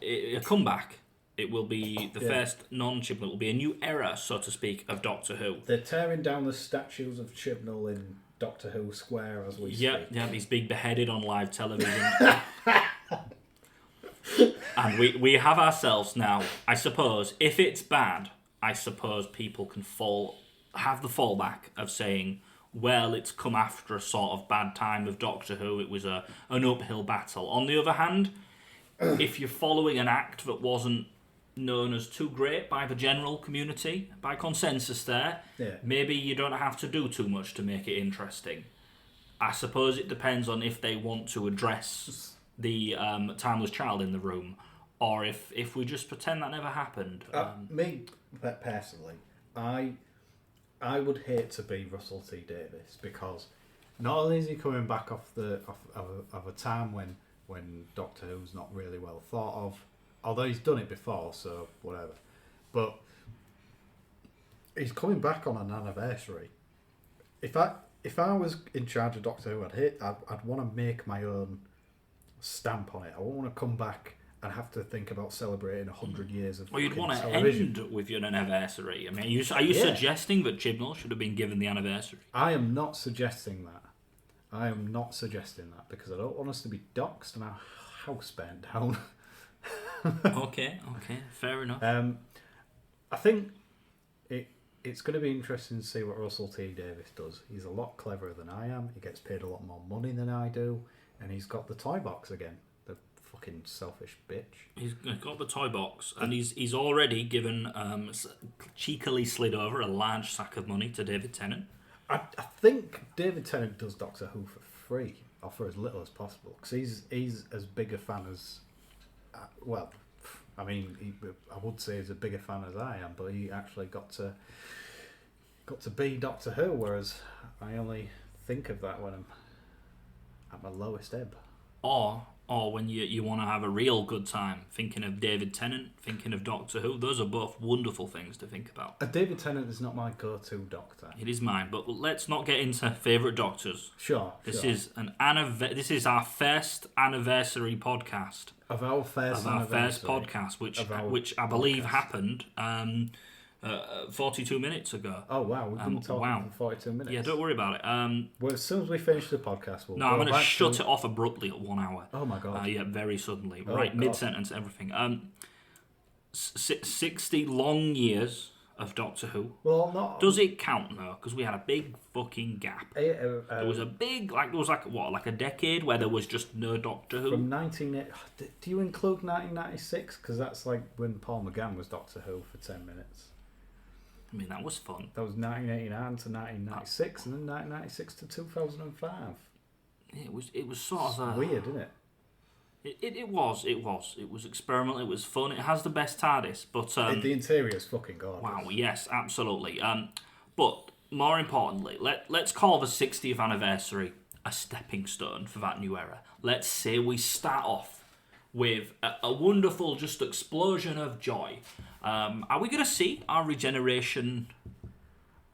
a comeback. It will be the first non-Chibnall. It will be a new era, so to speak, of Doctor Who. They're tearing down the statues of Chibnall in Doctor Who Square as we speak. Yeah, he's being beheaded on live television. And we have ourselves now, I suppose, if it's bad, I suppose people can have the fallback of saying, well, it's come after a sort of bad time of Doctor Who. It was an uphill battle. On the other hand, if you're following an act that wasn't known as too great by the general community, by consensus there, maybe you don't have to do too much to make it interesting. I suppose it depends on if they want to address the timeless child in the room, or if we just pretend that never happened. Me, personally, I would hate to be Russell T Davies, because not only is he coming back off a time when Doctor Who's not really well thought of, although he's done it before, so whatever, but he's coming back on an anniversary. If I was in charge of Doctor Who, I'd want to make my own stamp on it. I wouldn't want to come back and have to think about celebrating 100 years of you'd want to television. end with your anniversary. I mean, are you suggesting that Chibnall should have been given the anniversary? I am not suggesting that. Because I don't want us to be doxxed and our house burnt down. Okay, fair enough. I think it's going to be interesting to see what Russell T Davies does. He's a lot cleverer than I am. He gets paid a lot more money than I do, and he's got the toy box again. The fucking selfish bitch. He's got the toy box, and he's already given cheekily slid over a large sack of money to David Tennant. I think David Tennant does Doctor Who for free, or for as little as possible, because he's as big a fan as I would say he's a bigger fan as I am, but he actually got to be Doctor Who, whereas I only think of that when I'm at my lowest ebb. Or when you want to have a real good time, thinking of David Tennant, thinking of Doctor Who. Those are both wonderful things to think about. David Tennant is not my go-to Doctor. It is mine, but let's not get into favourite Doctors. Sure. This is our first anniversary podcast. Of our first podcast, which I believe happened 42 minutes ago. Oh wow, we've been talking for 42 minutes. Yeah, don't worry about it. Well, as soon as we finish the podcast, I'm going to shut it off abruptly at 1 hour. Oh my god. Yeah, very suddenly. God. Mid-sentence, everything. 60 long years of Doctor Who. Well, not. Does it count though? Because we had a big fucking gap. There was a decade where there was just no Doctor Who. From 1980. Do you include 1996? Because that's like when Paul McGann was Doctor Who for 10 minutes. I mean, that was fun. That was 1989 to 1996, and then 1996 to 2005. It was sort of weird, isn't it? It was experimental. It was fun. It has the best TARDIS, but the interior is fucking gorgeous. Wow, yes, absolutely. But more importantly, let's call the 60th anniversary a stepping stone for that new era. Let's say we start off with a wonderful just explosion of joy. Are we going to see our regeneration?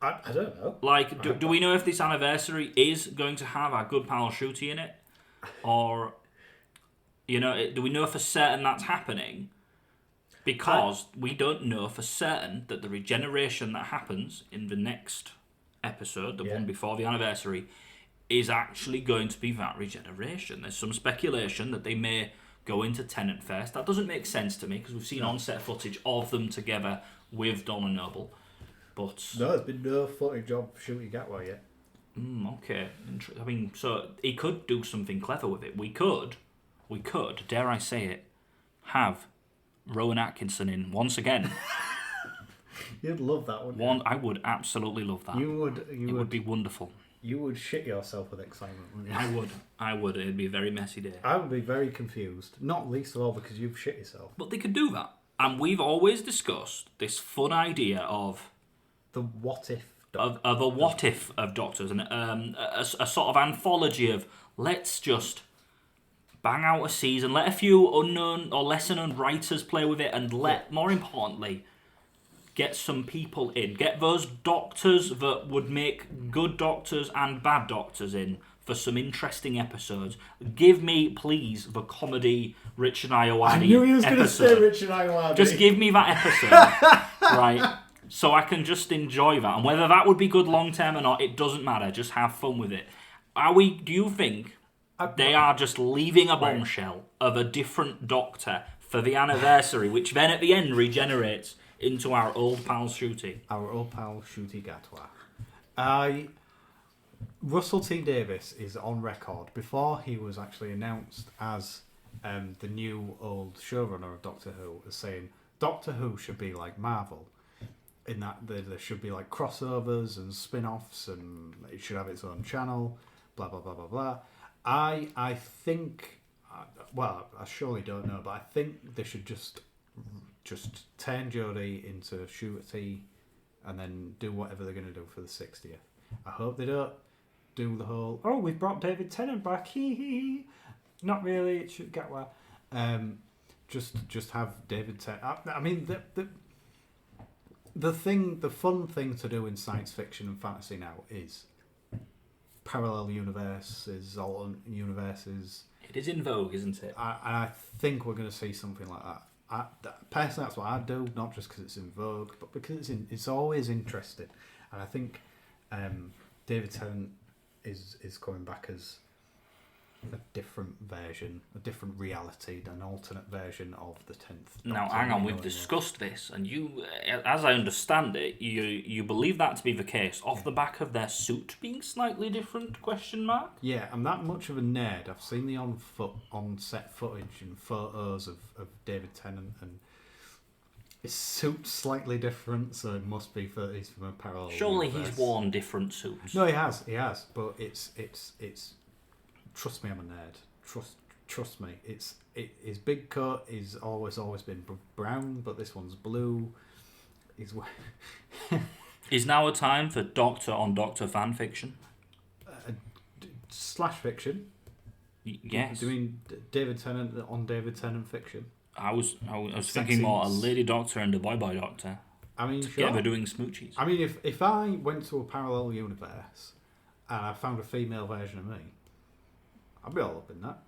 I don't know. Like, do we know if this anniversary is going to have our good pal Shooty in it? Or, do we know for certain that's happening? Because we don't know for certain that the regeneration that happens in the next episode, the one before the anniversary, is actually going to be that regeneration. There's some speculation that they may go into Tennant first. That doesn't make sense to me because we've seen on-set footage of them together with Donna Noble. But no, there's been no footage of Shooty Gatwa yet. Okay. I mean, so he could do something clever with it. We could, dare I say it, have Rowan Atkinson in once again. You'd love that, wouldn't you? I would absolutely love that. It would be wonderful. You would shit yourself with excitement, wouldn't you? I would. It'd be a very messy day. I would be very confused. Not least of all because you've shit yourself. But they could do that. And we've always discussed this fun idea of the what if of a what if of Doctors, and a sort of anthology of let's just bang out a season, let a few unknown or lesser known writers play with it, and more importantly, get some people in. Get those doctors that would make good doctors and bad doctors in for some interesting episodes. Give me, please, the comedy Richard Ayoade I knew he was going to say Richard Ayoade. Just give me that episode, right? So I can just enjoy that. And whether that would be good long term or not, it doesn't matter. Just have fun with it. Do you think they are just leaving a bombshell of a different Doctor for the anniversary, which then at the end regenerates into our old pal Shooty? Our old pal Shooty Gatwa. Russell T Davies is on record before he was actually announced as the new old showrunner of Doctor Who, as saying Doctor Who should be like Marvel, in that there should be like crossovers and spin-offs, and it should have its own channel. Blah blah blah blah blah. I think, well, I surely don't know, but I think they should just turn Jodie into Shooty, and then do whatever they're going to do for the 60th. I hope they don't do the whole, oh, we've brought David Tennant back, hee hee. Not really. It should get well. Just have David Tennant. I mean, the fun thing to do in science fiction and fantasy now is parallel universes, alternate universes. It is in vogue, isn't it? And I think we're going to see something like that. Personally, that's what I do, not just because it's in vogue, but because it's always interesting. And I think David Tennant is coming back as a different version, a different reality, an alternate version of the 10th. Now, hang on, we've discussed this, and you, as I understand it, you believe that to be the case off the back of their suit being slightly different, question mark? Yeah, I'm that much of a nerd. I've seen the on-set footage and photos of David Tennant, and his suit's slightly different, so it must be for he's from a parallel Surely universe. He's worn different suits. No, he has, but it's trust me, I'm a nerd. Trust me. His big coat is always been brown, but this one's blue. Is now a time for Doctor on Doctor fan fiction? Slash fiction. Yes. Do you mean David Tennant on David Tennant fiction? I was thinking more a Lady Doctor and a Boy Doctor. I mean, together sure. doing smoochies. I mean, if I went to a parallel universe and I found a female version of me, I'd be all up in that.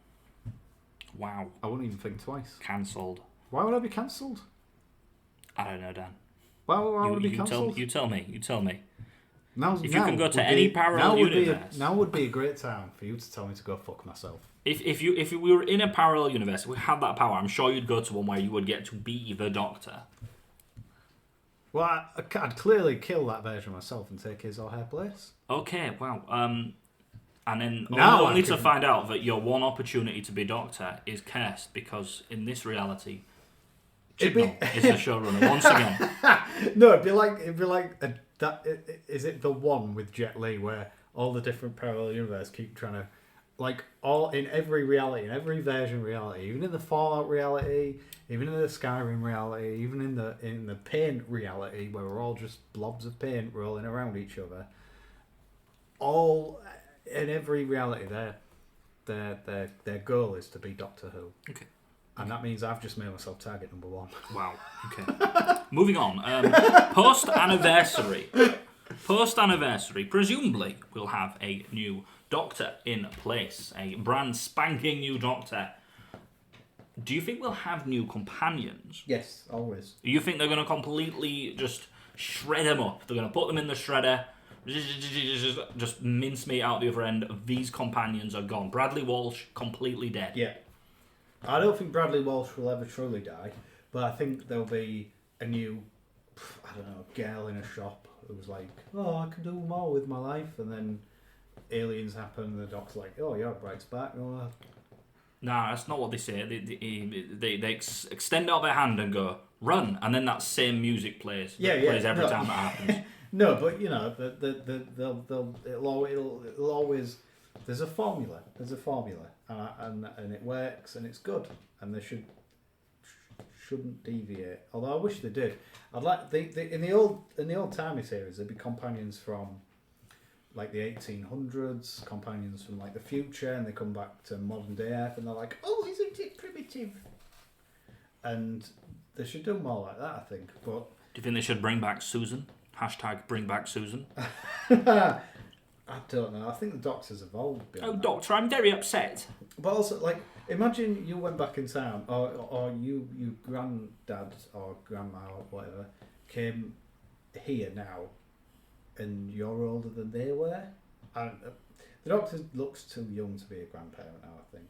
Wow. I wouldn't even think twice. Cancelled. Why would I be cancelled? I don't know, Dan. Why would I be cancelled? You tell me. If you can go to any parallel universe... Now would be a great time for you to tell me to go fuck myself. If we were in a parallel universe, if we had that power, I'm sure you'd go to one where you would get to be the Doctor. Well, I'd clearly kill that version of myself and take his or her place. Okay, wow. And then now only to find out that your one opportunity to be Doctor is cursed, because in this reality, Chibnall is the showrunner once again. No, it'd be like is it the one with Jet Li where all the different parallel universes keep trying to, like, all in every reality, in every version of reality, even in the Fallout reality, even in the Skyrim reality, even in the paint reality where we're all just blobs of paint rolling around each other. All in every reality, their goal is to be Doctor Who. Okay. And that means I've just made myself target number one. Wow. Okay. Moving on. Post-anniversary. Presumably, we'll have a new Doctor in place. A brand spanking new Doctor. Do you think we'll have new companions? Yes, always. Do you think they're going to completely just shred them up? They're going to put them in the shredder, just mincemeat out the other end. These companions are gone. Bradley Walsh, completely dead. Yeah. I don't think Bradley Walsh will ever truly die, but I think there'll be a new, girl in a shop who was like, oh, I can do more with my life, and then aliens happen, and the Doc's like, oh, your bright's back. Oh. Nah, that's not what they say. They extend out their hand and go, run, and then that same music plays. Plays every time that happens. No, but it'll always. There's a formula, and it works, and it's good, and they shouldn't deviate. Although I wish they did. I'd like in the old timey series there'd be companions from like the 1800s, companions from like the future, and they come back to modern day Earth, and they're like, oh, isn't it primitive? And they should do more like that, I think. But do you think they should bring back Susan? # bring back Susan. I don't know. I think the Doctor's evolved. Oh, Doctor, I'm very upset. But also, like, imagine you went back in time, or you granddad or grandma or whatever came here now, and you're older than they were. And the Doctor looks too young to be a grandparent now, I think.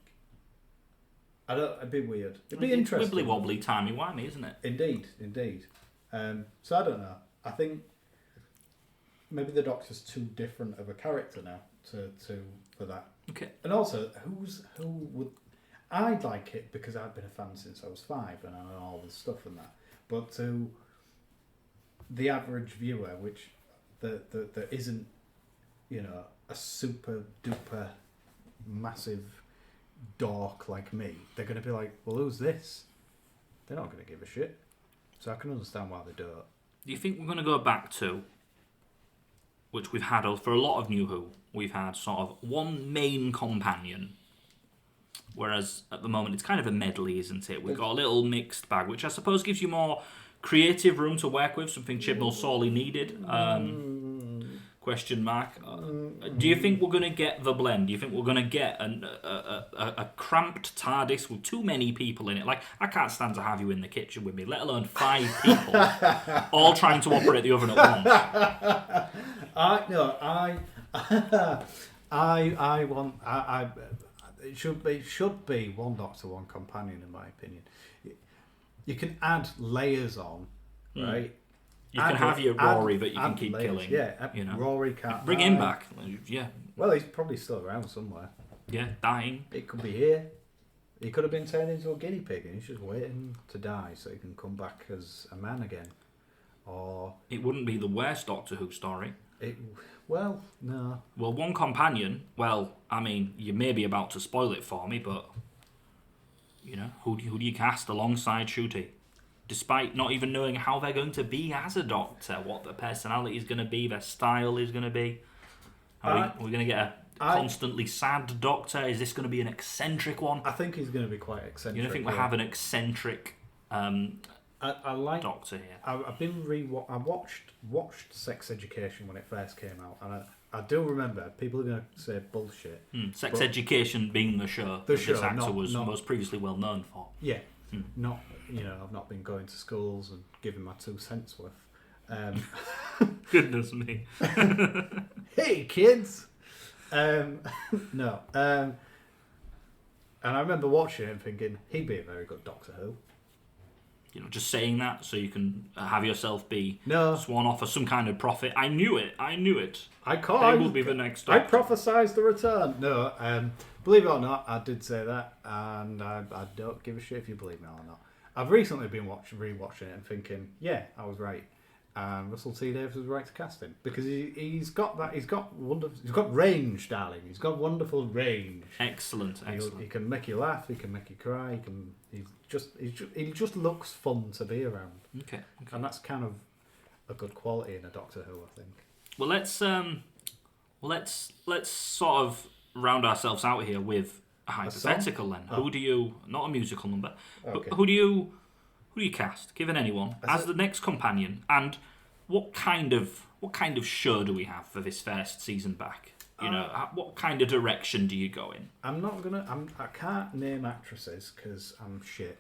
It'd be weird. It'd be interesting. Wibbly wobbly, timey wimey, isn't it? Indeed. So I don't know. I think maybe the Doctor's too different of a character now for that. Okay. And also, who would? I'd like it because I've been a fan since I was 5, and I know all the stuff and that. But to the average viewer, which that isn't, a super duper massive dork like me, they're going to be like, well, who's this? They're not going to give a shit. So I can understand why they don't. Do you think we're going to go back to, which we've had for a lot of New Who, we've had sort of one main companion, whereas at the moment it's kind of a medley, isn't it? We've got a little mixed bag, which I suppose gives you more creative room to work with, something Chibnall sorely needed. Question mark. Do you think we're going to get the blend? Do you think we're going to get a cramped TARDIS with too many people in it? Like, I can't stand to have you in the kitchen with me, let alone 5 people all trying to operate the oven at once. It should be one Doctor, one companion, in my opinion. You can add layers on, right? You can have your Rory, but you can keep layers. killing. Yeah, Rory can't. Bring him back. Yeah. Well, he's probably still around somewhere. Yeah, dying. It could be here. He could have been turned into a guinea pig, and he's just waiting to die so he can come back as a man again. Or it wouldn't be the worst Doctor Who story. Well, no. Well, one companion. Well, I mean, you may be about to spoil it for me, but who do you cast alongside Ncuti? Despite not even knowing how they're going to be as a Doctor, what their personality is going to be, their style is going to be. Are we going to get a constantly sad Doctor? Is this going to be an eccentric one? I think he's going to be quite eccentric. You don't think we'll have an eccentric I like Doctor here? I've been I watched Sex Education when it first came out, and I do remember people are going to say bullshit. Sex Education being the show that this actor was most previously well known for. Yeah, not I've not been going to schools and giving my 2 cents worth. Goodness me. Hey kids. No. And I remember watching it and thinking he'd be a very good Doctor Who. Just saying that so you can have yourself be sworn off as some kind of prophet. I knew it. I can't. They will be the next Doctor. I prophesied the return. No, believe it or not, I did say that, and I don't give a shit if you believe me or not. I've recently been rewatching it and thinking, yeah, I was right. Russell T Davies was right to cast him because he's got range, darling. He's got wonderful range. Excellent. He can make you laugh. He can make you cry. He just looks fun to be around. Okay. And that's kind of a good quality in a Doctor Who, I think. Well, let's sort of round ourselves out here with a hypothetical then. Who do you, not a musical number, okay. Who do you cast, given anyone, as the next companion, and what kind of show do we have for this first season back? What kind of direction do you go in? I can't name actresses because I'm shit.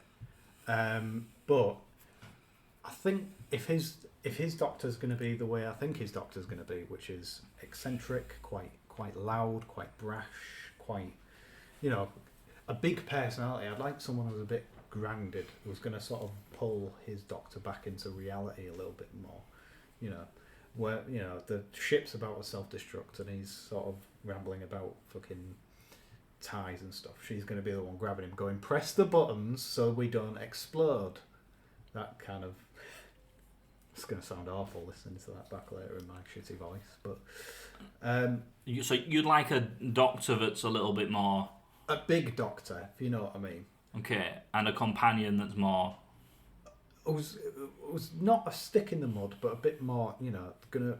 But I think if his Doctor's going to be the way I think his Doctor's going to be, which is eccentric, quite loud, quite brash, quite, a big personality. I'd like someone who's a bit grounded, who's going to sort of pull his Doctor back into reality a little bit more. Where the ship's about to self-destruct and he's sort of rambling about fucking ties and stuff. She's going to be the one grabbing him, going, press the buttons so we don't explode. That kind of... It's going to sound awful listening to that back later in my shitty voice, but... So you'd like a Doctor that's a little bit more... A big Doctor, if you know what I mean. Okay, and a companion that's more... It was not a stick in the mud, but a bit more, gonna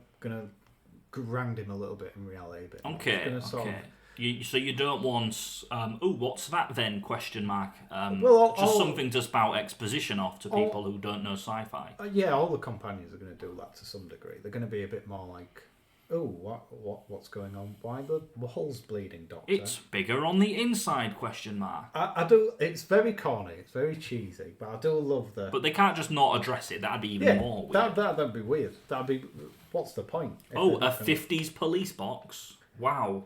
ground him a little bit in reality. Okay. So you don't want, what's that then? Question mark. Something to spout exposition off to people who don't know sci-fi. All the companions are going to do that to some degree. They're going to be a bit more like, what's going on? Why the hull's bleeding, Doctor? It's bigger on the inside? Question mark. I do. It's very corny. It's very cheesy, but I do love the. But they can't just not address it. That'd be even more weird. That'd be weird. That'd be. What's the point? A 50s police box. Wow.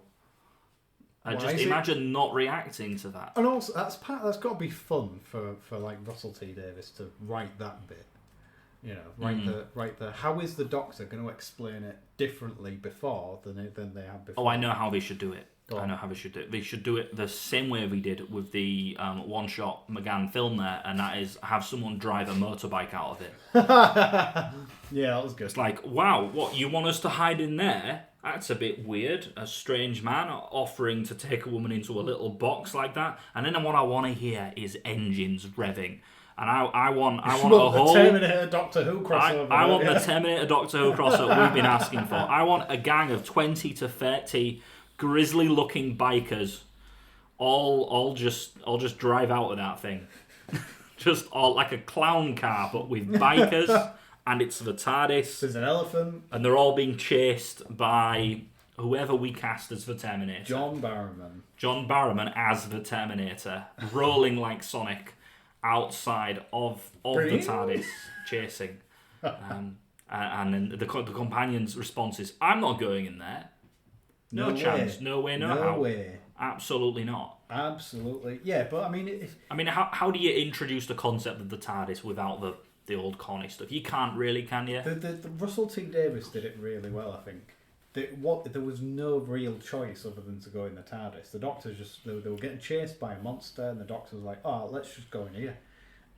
Imagine not reacting to that. And also, that's got to be fun for like Russell T Davies to write that bit. You know, write the. How is the Doctor going to explain it differently before than they have before? Oh, I know how they should do it. They should do it the same way we did with the one-shot McGann film there, and that is have someone drive a motorbike out of it. Yeah, that was good. It's like, wow, what, you want us to hide in there? That's a bit weird. A strange man offering to take a woman into a little box like that. And then what I want to hear is engines revving. And I want a whole Terminator Doctor Who crossover. I want the Terminator Doctor Who crossover we've been asking for. I want a gang of 20 to 30 grisly-looking bikers, all just drive out of that thing, just all like a clown car, but with bikers, and it's the TARDIS. There's an elephant, and they're all being chased by whoever we cast as the Terminator. John Barrowman as the Terminator, rolling like Sonic outside of the TARDIS, chasing. And then the companion's response is, "I'm not going in there. No chance. No way. No how. Way. Absolutely not. Absolutely. Yeah, but I mean... how do you introduce the concept of the TARDIS without the old corny stuff? You can't really, can you? The Russell T Davies did it really well, I think. There was no real choice other than to go in the TARDIS. The Doctors they were getting chased by a monster, and the Doctor was like, "Oh, let's just go in here."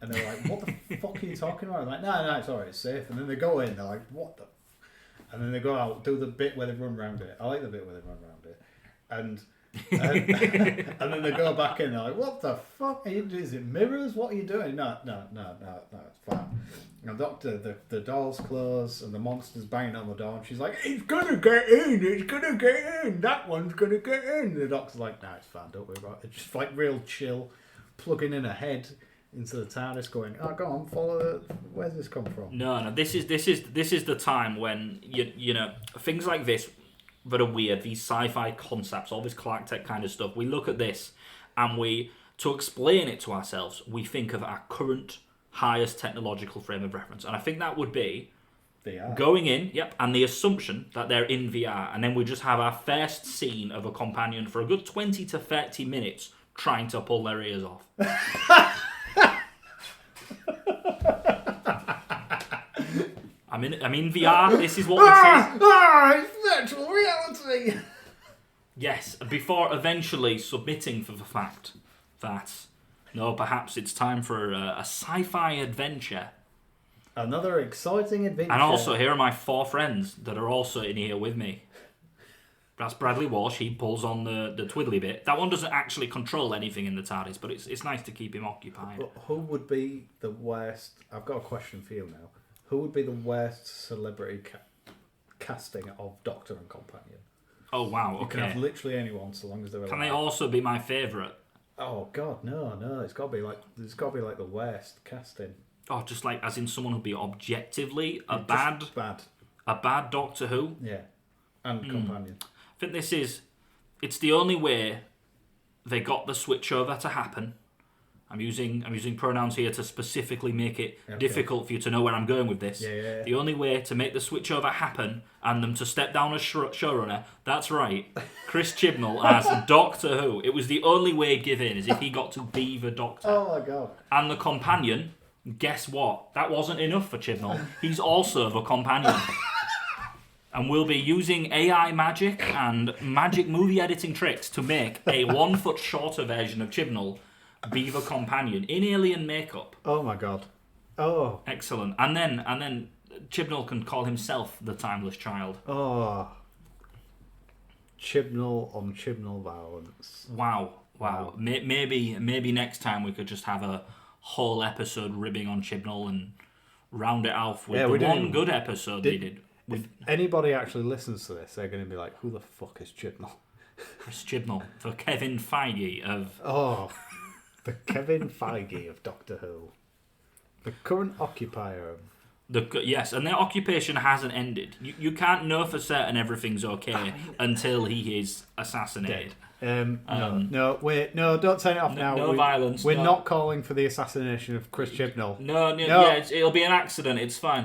And they're like, "What the fuck are you talking about?" I'm like, "No, it's alright, it's safe." And then they go in, they're like, "What the?" And then they go out, do the bit where they run around it. I like the bit where they run around it. And then they go back in, they're like, "What the fuck are you doing? Is it mirrors? What are you doing?" No, it's fine. And the door's closed and the monster's banging on the door, and she's like, "It's gonna get in, that one's gonna get in." And the Doctor's like, "Nah, it's fine, don't worry about it." Just like real chill, plugging in a head into the TARDIS, going, "Oh, go on, follow. Where's this come from?" No. This is the time when you know things like this that are weird. These sci-fi concepts, all this Clark Tech kind of stuff. We look at this, and to explain it to ourselves, we think of our current highest technological frame of reference, and I think that would be VR. Going in, and the assumption that they're in VR, and then we just have our first scene of a companion for a good 20 to 30 minutes trying to pull their ears off. I'm in VR. This is what this is. It's virtual reality. Yes, before eventually submitting for the fact that no, perhaps it's time for a sci-fi adventure. Another exciting adventure. And also, here are my 4 friends that are also in here with me. That's Bradley Walsh. He pulls on the twiddly bit. That one doesn't actually control anything in the TARDIS, but it's nice to keep him occupied. But who would be the worst? I've got a question for you now. Who would be the worst celebrity casting of Doctor and Companion? Oh wow! Okay. You can have literally anyone, so long as they're alive. Can they also be my favourite? Oh God, no! It's got to be like the worst casting. Oh, just like as in someone who'd be objectively bad Doctor Who. Yeah, and Companion. I think it's the only way they got the switchover to happen. I'm using pronouns here to specifically make it difficult for you to know where I'm going with this. Yeah. The only way to make the switchover happen and them to step down as showrunner, that's right, Chris Chibnall as Doctor Who. It was the only way given, is if he got to be the Doctor. Oh my God. And the companion, guess what? That wasn't enough for Chibnall. He's also the companion. And we'll be using AI magic and magic movie editing tricks to make a 1 foot shorter version of Chibnall be the companion in alien makeup. Oh my God. Oh. Excellent. And then Chibnall can call himself the timeless child. Oh. Chibnall on Chibnall violence. Wow. Maybe next time we could just have a whole episode ribbing on Chibnall and round it off with the one good episode they did. If anybody actually listens to this, they're going to be like, who the fuck is Chibnall? Chris Chibnall, the Kevin Feige of... Oh, the Kevin Feige of Doctor Who. The current occupier of... Yes, and their occupation hasn't ended. You can't know for certain everything's okay until he is assassinated. No, don't turn it off now. No violence. We're not calling for the assassination of Chris Chibnall. No. Yeah, it'll be an accident. It's fine.